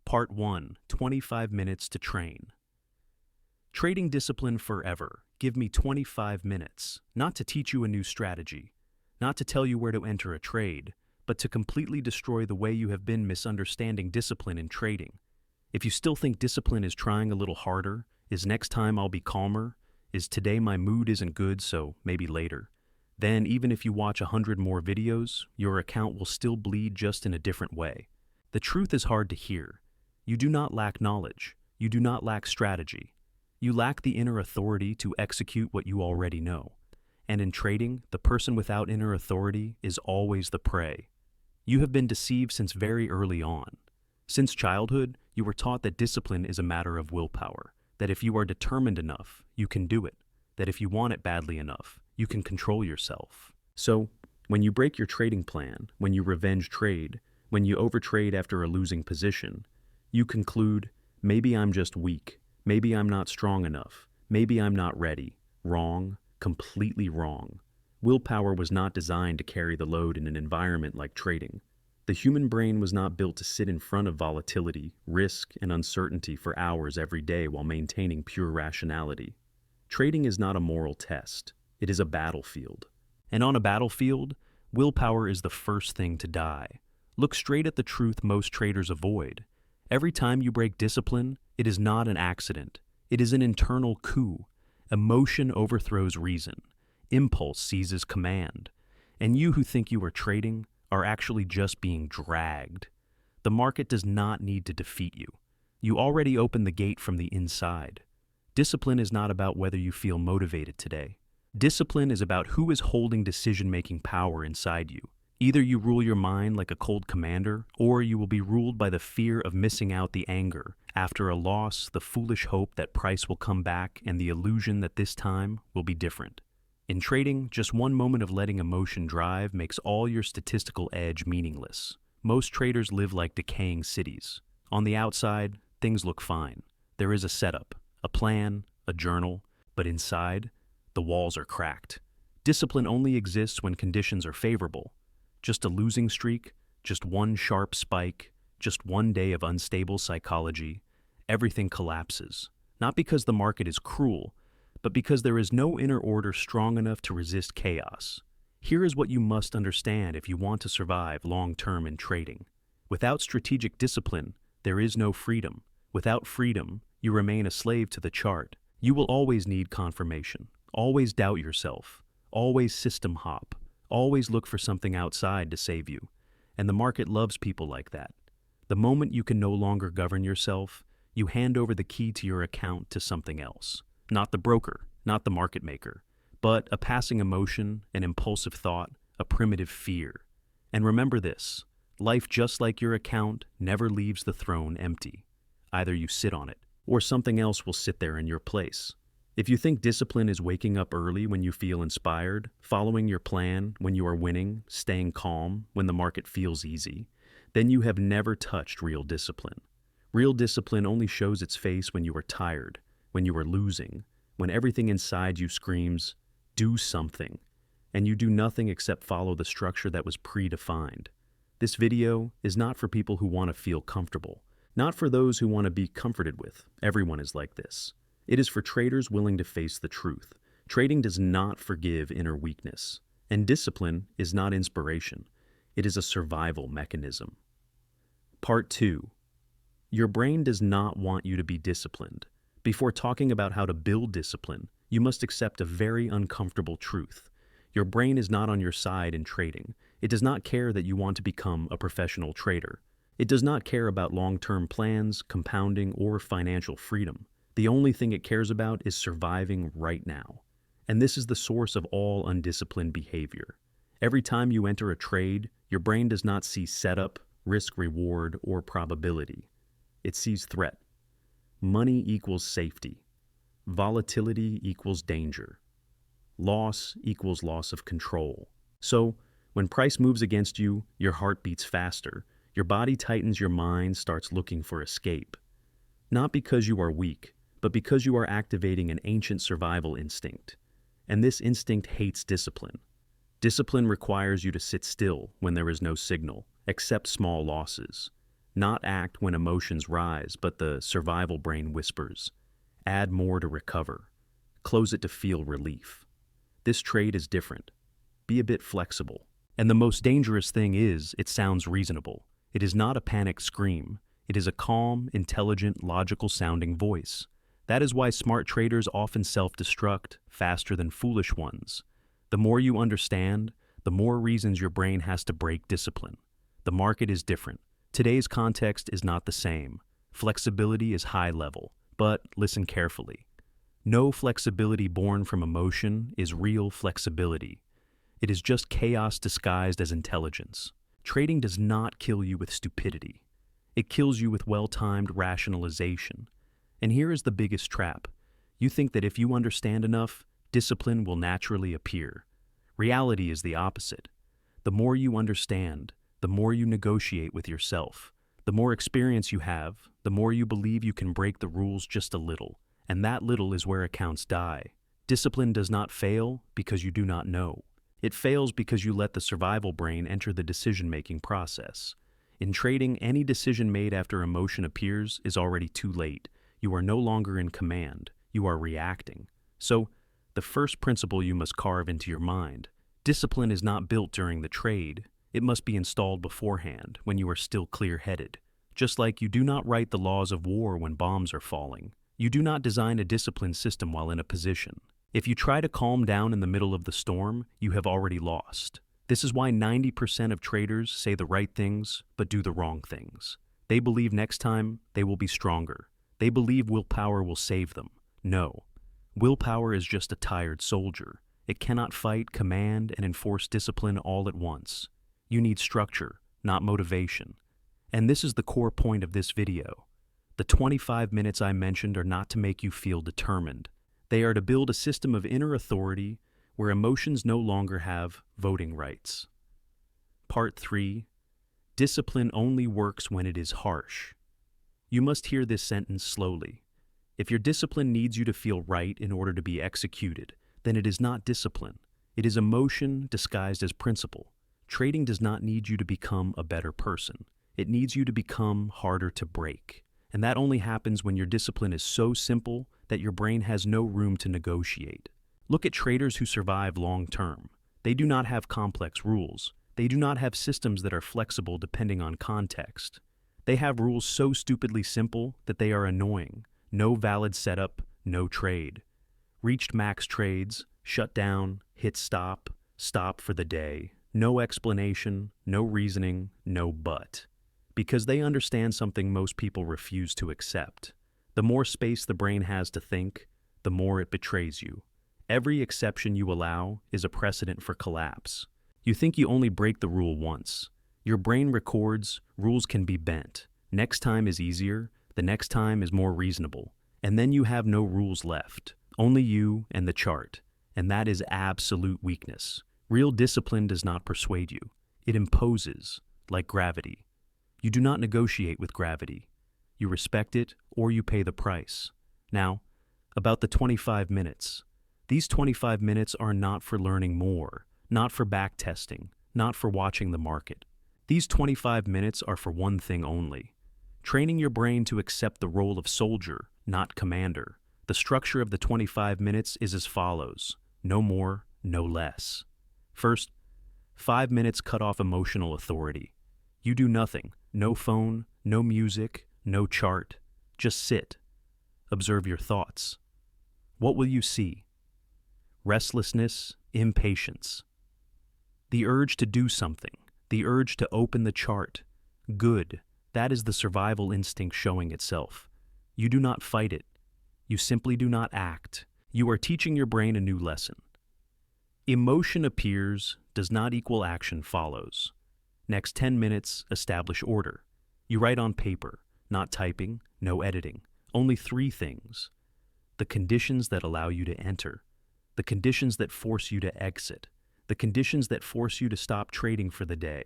Part 1, 25 minutes to train. Trading discipline forever. Give me 25 minutes, not to teach you a new strategy, not to tell you where to enter a trade, but to completely destroy the way you have been misunderstanding discipline in trading. If you still think discipline is trying a little harder, is next time I'll be calmer, is today my mood isn't good, so maybe later, then even if you watch 100 more videos, your account will still bleed just in a different way. The truth is hard to hear. You do not lack knowledge. You do not lack strategy. You lack the inner authority to execute what you already know. And in trading, the person without inner authority is always the prey. You have been deceived since very early on. Since childhood, you were taught that discipline is a matter of willpower, that if you are determined enough, you can do it, that if you want it badly enough, you can control yourself. So, when you break your trading plan, when you revenge trade, when you overtrade after a losing position, you conclude, maybe I'm just weak, maybe I'm not strong enough, maybe I'm not ready. Wrong, completely wrong. Willpower was not designed to carry the load in an environment like trading. The human brain was not built to sit in front of volatility, risk, and uncertainty for hours every day while maintaining pure rationality. Trading is not a moral test. It is a battlefield. And on a battlefield, willpower is the first thing to die. Look straight at the truth most traders avoid. Every time you break discipline, it is not an accident. It is an internal coup. Emotion overthrows reason. Impulse seizes command. And you who think you are trading are actually just being dragged. The market does not need to defeat you. You already opened the gate from the inside. Discipline is not about whether you feel motivated today. Discipline is about who is holding decision-making power inside you. Either you rule your mind like a cold commander, or you will be ruled by the fear of missing out, the anger after a loss, the foolish hope that price will come back, and the illusion that this time will be different. In trading, just one moment of letting emotion drive makes all your statistical edge meaningless. Most traders live like decaying cities. On the outside, things look fine. There is a setup, a plan, a journal, but inside, the walls are cracked. Discipline only exists when conditions are favorable. Just a losing streak, just one sharp spike, just one day of unstable psychology, everything collapses. Not because the market is cruel, but because there is no inner order strong enough to resist chaos. Here is what you must understand if you want to survive long-term in trading. Without strategic discipline, there is no freedom. Without freedom, you remain a slave to the chart. You will always need confirmation, always doubt yourself, always system hop, always look for something outside to save you. And the market loves people like that. The moment you can no longer govern yourself, you hand over the key to your account to something else. Not the broker, not the market maker, but a passing emotion, an impulsive thought, a primitive fear. And remember this, life just like your account never leaves the throne empty. Either you sit on it, or something else will sit there in your place. If you think discipline is waking up early when you feel inspired, following your plan when you are winning, staying calm when the market feels easy, then you have never touched real discipline. Real discipline only shows its face when you are tired, when you are losing, when everything inside you screams, do something, and you do nothing except follow the structure that was predefined. This video is not for people who want to feel comfortable, not for those who want to be comforted with. Everyone is like this. It is for traders willing to face the truth. Trading does not forgive inner weakness, and discipline is not inspiration. It is a survival mechanism. Part 2. Your brain does not want you to be disciplined. Before talking about how to build discipline, you must accept a very uncomfortable truth. Your brain is not on your side in trading. It does not care that you want to become a professional trader. It does not care about long-term plans, compounding, or financial freedom. The only thing it cares about is surviving right now. And this is the source of all undisciplined behavior. Every time you enter a trade, your brain does not see setup, risk-reward, or probability. It sees threat. Money equals safety. Volatility equals danger. Loss equals loss of control. So, when price moves against you, your heart beats faster. Your body tightens, your mind starts looking for escape. Not because you are weak, but because you are activating an ancient survival instinct. And this instinct hates discipline. Discipline requires you to sit still when there is no signal, accept small losses. Not act when emotions rise, but the survival brain whispers. Add more to recover. Close it to feel relief. This trade is different. Be a bit flexible. And the most dangerous thing is, it sounds reasonable. It is not a panic scream. It is a calm, intelligent, logical-sounding voice. That is why smart traders often self-destruct faster than foolish ones. The more you understand, the more reasons your brain has to break discipline. The market is different. Today's context is not the same. Flexibility is high level, but listen carefully. No flexibility born from emotion is real flexibility. It is just chaos disguised as intelligence. Trading does not kill you with stupidity. It kills you with well-timed rationalization. And here is the biggest trap. You think that if you understand enough, discipline will naturally appear. Reality is the opposite. The more you understand, the more you negotiate with yourself. The more experience you have, the more you believe you can break the rules just a little. And that little is where accounts die. Discipline does not fail because you do not know. It fails because you let the survival brain enter the decision-making process. In trading, any decision made after emotion appears is already too late. You are no longer in command. You are reacting. So, the first principle you must carve into your mind: discipline is not built during the trade. It must be installed beforehand, when you are still clear-headed. Just like you do not write the laws of war when bombs are falling. You do not design a disciplined system while in a position. If you try to calm down in the middle of the storm, you have already lost. This is why 90% of traders say the right things, but do the wrong things. They believe next time they will be stronger. They believe willpower will save them. No. Willpower is just a tired soldier. It cannot fight, command, and enforce discipline all at once. You need structure, not motivation. And this is the core point of this video. The 25 minutes I mentioned are not to make you feel determined. They are to build a system of inner authority where emotions no longer have voting rights. Part 3. Discipline only works when it is harsh. You must hear this sentence slowly. If your discipline needs you to feel right in order to be executed, then it is not discipline. It is emotion disguised as principle. Trading does not need you to become a better person. It needs you to become harder to break. And that only happens when your discipline is so simple that your brain has no room to negotiate. Look at traders who survive long-term. They do not have complex rules. They do not have systems that are flexible depending on context. They have rules so stupidly simple that they are annoying. No valid setup, no trade. Reached max trades, shut down, hit stop, stop for the day. No explanation, no reasoning, no but. Because they understand something most people refuse to accept. The more space the brain has to think, the more it betrays you. Every exception you allow is a precedent for collapse. You think you only break the rule once. Your brain records, rules can be bent. Next time is easier, the next time is more reasonable. And then you have no rules left. Only you and the chart. And that is absolute weakness. Real discipline does not persuade you. It imposes, like gravity. You do not negotiate with gravity. You respect it, or you pay the price. Now, about the 25 minutes. These 25 minutes are not for learning more, not for backtesting, not for watching the market. These 25 minutes are for one thing only: training your brain to accept the role of soldier, not commander. The structure of the 25 minutes is as follows: no more, no less. First, 5 minutes cut off emotional authority. You do nothing. No phone, no music, no chart. Just sit. Observe your thoughts. What will you see? Restlessness, impatience. The urge to do something. The urge to open the chart. Good. That is the survival instinct showing itself. You do not fight it. You simply do not act. You are teaching your brain a new lesson. Emotion appears, does not equal action follows. Next 10 minutes, establish order. You write on paper, not typing, no editing. Only 3 things. The conditions that allow you to enter. The conditions that force you to exit. The conditions that force you to stop trading for the day.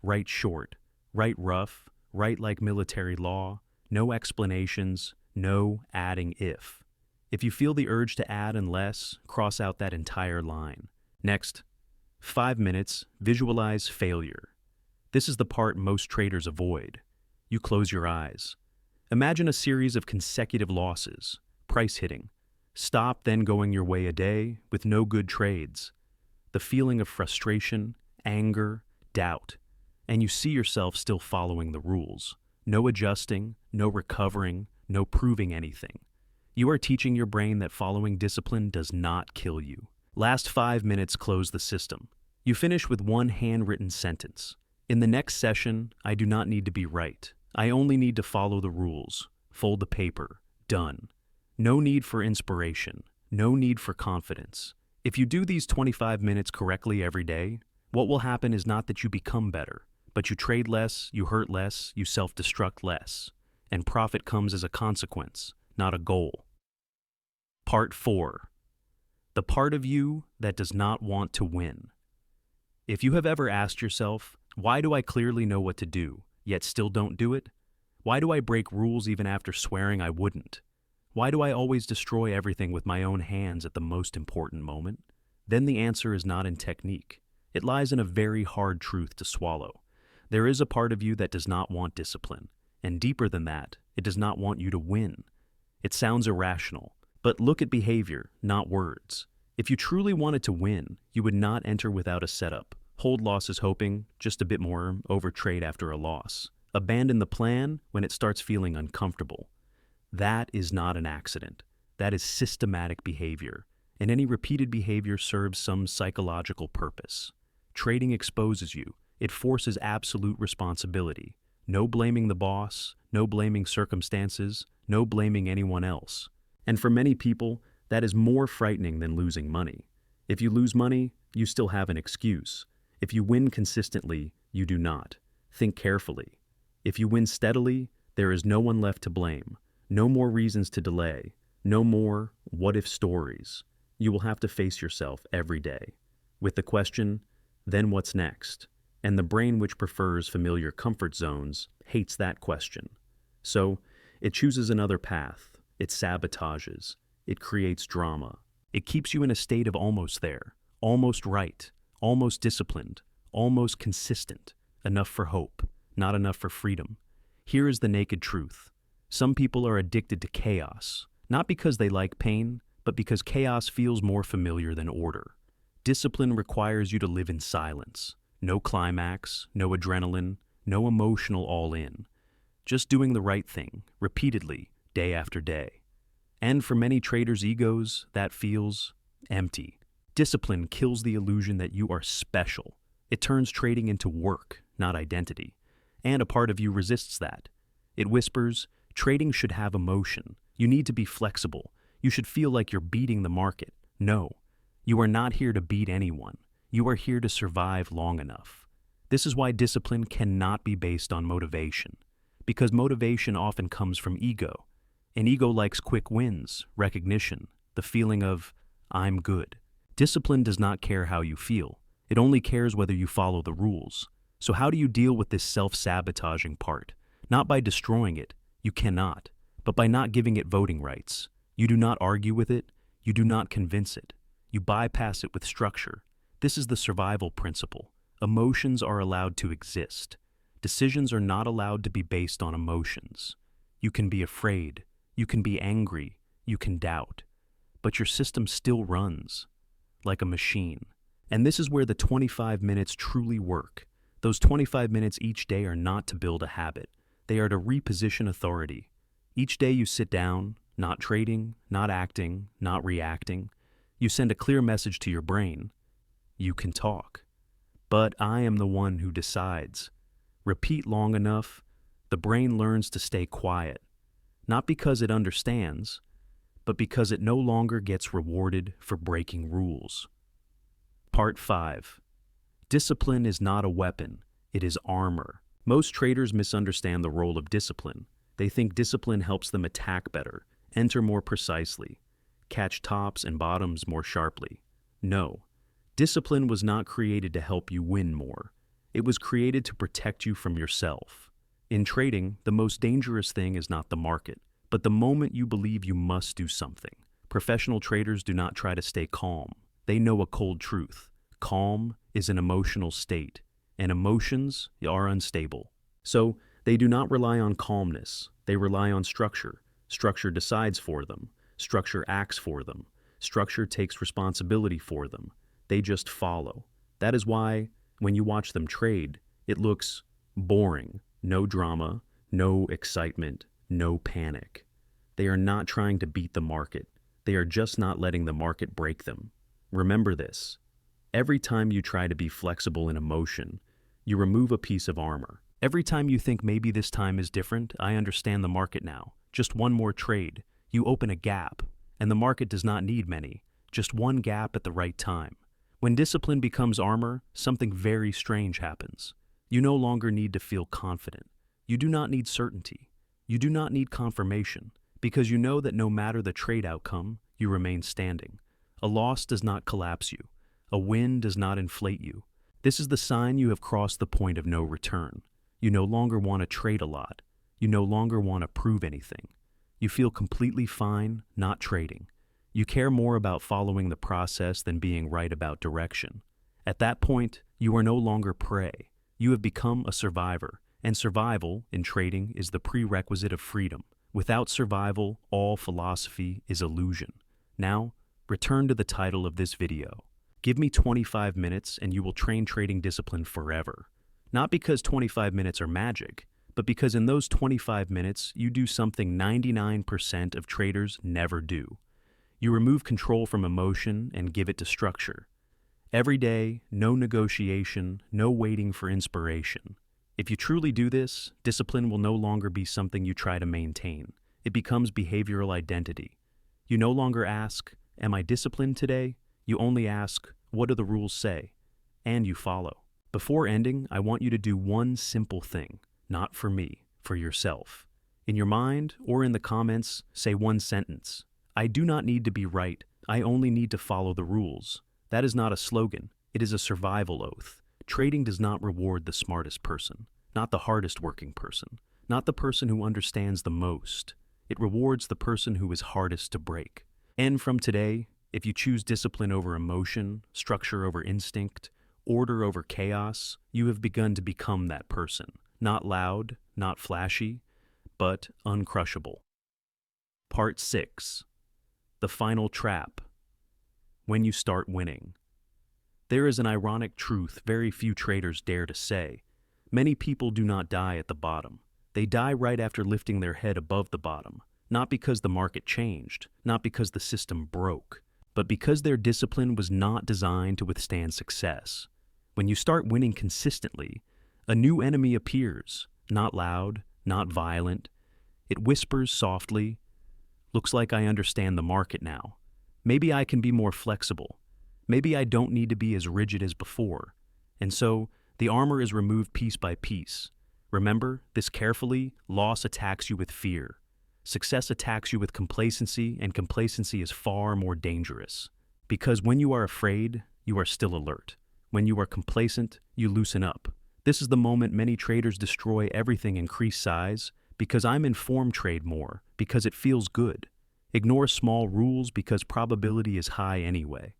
Write short. Write rough. Write like military law. No explanations. No adding if. If you feel the urge to add unless, cross out that entire line. Next, 5 minutes, visualize failure. This is the part most traders avoid. You close your eyes. Imagine a series of consecutive losses, price hitting. Stop then going your way a day with no good trades. The feeling of frustration, anger, doubt. And you see yourself still following the rules. No adjusting, no recovering, no proving anything. You are teaching your brain that following discipline does not kill you. Last 5 minutes close the system. You finish with one handwritten sentence. In the next session, I do not need to be right. I only need to follow the rules. Fold the paper. Done. No need for inspiration. No need for confidence. If you do these 25 minutes correctly every day, what will happen is not that you become better, but you trade less, you hurt less, you self-destruct less. And profit comes as a consequence, not a goal. Part 4. The part of you that does not want to win. If you have ever asked yourself, why do I clearly know what to do, yet still don't do it? Why do I break rules even after swearing I wouldn't? Why do I always destroy everything with my own hands at the most important moment? Then the answer is not in technique. It lies in a very hard truth to swallow. There is a part of you that does not want discipline, and deeper than that, it does not want you to win. It sounds irrational, but look at behavior, not words. If you truly wanted to win, you would not enter without a setup. Hold losses hoping, just a bit more, overtrade after a loss. Abandon the plan when it starts feeling uncomfortable. That is not an accident. That is systematic behavior, and any repeated behavior serves some psychological purpose. Trading exposes you. It forces absolute responsibility. No blaming the boss, no blaming circumstances, no blaming anyone else. And for many people, that is more frightening than losing money. If you lose money, you still have an excuse. If you win consistently, you do not. Think carefully. If you win steadily, there is no one left to blame. No more reasons to delay. No more what-if stories. You will have to face yourself every day with the question, then what's next? And the brain, which prefers familiar comfort zones, hates that question. So, it chooses another path. It sabotages. It creates drama. It keeps you in a state of almost there, almost right, almost disciplined, almost consistent, enough for hope, not enough for freedom. Here is the naked truth. Some people are addicted to chaos, not because they like pain, but because chaos feels more familiar than order. Discipline requires you to live in silence. No climax, no adrenaline, no emotional all-in. Just doing the right thing, repeatedly, day after day. And for many traders' egos, that feels empty. Discipline kills the illusion that you are special. It turns trading into work, not identity. And a part of you resists that. It whispers, trading should have emotion. You need to be flexible. You should feel like you're beating the market. No, you are not here to beat anyone. You are here to survive long enough. This is why discipline cannot be based on motivation. Because motivation often comes from ego. An ego likes quick wins, recognition, the feeling of, I'm good. Discipline does not care how you feel. It only cares whether you follow the rules. So how do you deal with this self-sabotaging part? Not by destroying it, you cannot, but by not giving it voting rights. You do not argue with it, you do not convince it. You bypass it with structure. This is the survival principle. Emotions are allowed to exist. Decisions are not allowed to be based on emotions. You can be afraid, you can be angry, you can doubt, but your system still runs, like a machine. And this is where the 25 minutes truly work. Those 25 minutes each day are not to build a habit. They are to reposition authority. Each day you sit down, not trading, not acting, not reacting. You send a clear message to your brain. You can talk. But I am the one who decides. Repeat long enough, the brain learns to stay quiet. Not because it understands, but because it no longer gets rewarded for breaking rules. Part 5. Discipline is not a weapon, it is armor. Most traders misunderstand the role of discipline. They think discipline helps them attack better, enter more precisely, catch tops and bottoms more sharply. No, discipline was not created to help you win more. It was created to protect you from yourself. In trading, the most dangerous thing is not the market, but the moment you believe you must do something. Professional traders do not try to stay calm. They know a cold truth. Calm is an emotional state, and emotions are unstable. So They do not rely on calmness. They rely on structure. Structure decides for them. Structure acts for them. Structure takes responsibility for them. They just follow. That is why, when you watch them trade, it looks boring. No drama, no excitement, no panic. They are not trying to beat the market. They are just not letting the market break them. Remember this. Every time you try to be flexible in emotion, you remove a piece of armor. Every time you think maybe this time is different, I understand the market now. Just one more trade. You open a gap, and the market does not need many. Just one gap at the right time. When discipline becomes armor, something very strange happens. You no longer need to feel confident. You do not need certainty. You do not need confirmation, because you know that no matter the trade outcome, you remain standing. A loss does not collapse you. A win does not inflate you. This is the sign you have crossed the point of no return. You no longer want to trade a lot. You no longer want to prove anything. You feel completely fine not trading. You care more about following the process than being right about direction. At that point, you are no longer prey. You have become a survivor, and survival in trading is the prerequisite of freedom. Without survival, all philosophy is illusion. Now, return to the title of this video. Give me 25 minutes and you will train trading discipline forever. Not because 25 minutes are magic, but because in those 25 minutes, you do something 99% of traders never do. You remove control from emotion and give it to structure. Every day, no negotiation, no waiting for inspiration. If you truly do this, discipline will no longer be something you try to maintain. It becomes behavioral identity. You no longer ask, "Am I disciplined today?" You only ask, "What do the rules say?" And you follow. Before ending, I want you to do one simple thing. Not for me, for yourself. In your mind or in the comments, say one sentence. I do not need to be right. I only need to follow the rules. That is not a slogan. It is a survival oath. Trading does not reward the smartest person, not the hardest working person, not the person who understands the most. It rewards the person who is hardest to break. And from today, if you choose discipline over emotion, structure over instinct, order over chaos, you have begun to become that person. Not loud, not flashy, but uncrushable. Part 6. The final trap. When you start winning. There is an ironic truth very few traders dare to say. Many people do not die at the bottom. They die right after lifting their head above the bottom, not because the market changed, not because the system broke, but because their discipline was not designed to withstand success. When you start winning consistently, a new enemy appears, not loud, not violent. It whispers softly, "Looks like I understand the market now. Maybe I can be more flexible. Maybe I don't need to be as rigid as before." And so, the armor is removed piece by piece. Remember, this carefully, loss attacks you with fear. Success attacks you with complacency, and complacency is far more dangerous. Because when you are afraid, you are still alert. When you are complacent, you loosen up. This is the moment many traders destroy everything increase size, because I'm informed trade more, because it feels good. Ignore small rules because probability is high anyway.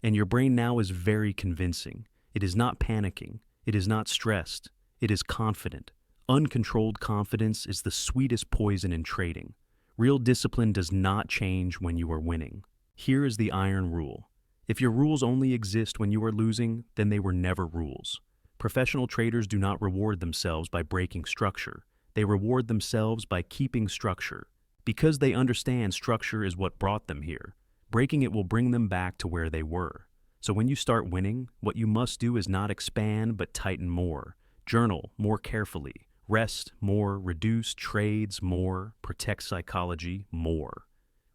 And your brain now is very convincing. It is not panicking. It is not stressed. It is confident. Uncontrolled confidence is the sweetest poison in trading. Real discipline does not change when you are winning. Here is the iron rule. If your rules only exist when you are losing, then they were never rules. Professional traders do not reward themselves by breaking structure. They reward themselves by keeping structure. Because they understand structure is what brought them here. Breaking it will bring them back to where they were. So when you start winning, what you must do is not expand but tighten more. Journal more carefully. Rest more. Reduce trades more. Protect psychology more.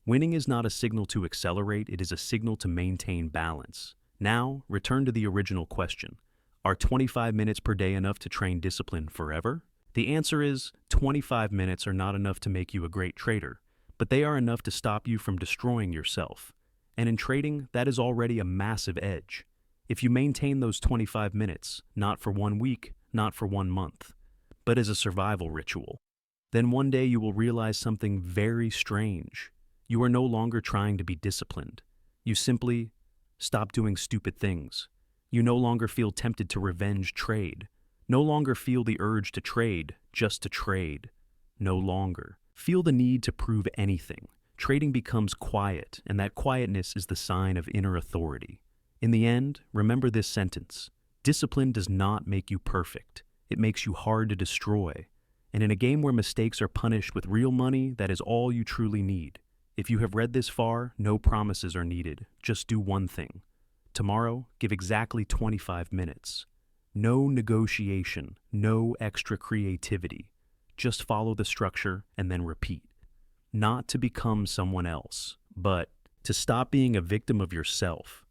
Winning is not a signal to accelerate, it is a signal to maintain balance. Now, return to the original question. Are 25 minutes per day enough to train discipline forever? The answer is 25 minutes are not enough to make you a great trader, but they are enough to stop you from destroying yourself. And in trading, that is already a massive edge. If you maintain those 25 minutes, not for 1 week, not for 1 month, but as a survival ritual, then one day you will realize something very strange. You are no longer trying to be disciplined. You simply stop doing stupid things. You no longer feel tempted to revenge trade. No longer feel the urge to trade just to trade. No longer. Feel the need to prove anything. Trading becomes quiet, and that quietness is the sign of inner authority. In the end, remember this sentence. Discipline does not make you perfect. It makes you hard to destroy. And in a game where mistakes are punished with real money, that is all you truly need. If you have read this far, no promises are needed. Just do one thing. Tomorrow, give exactly 25 minutes. No negotiation, no extra creativity. Just follow the structure and then repeat. Not to become someone else, but to stop being a victim of yourself.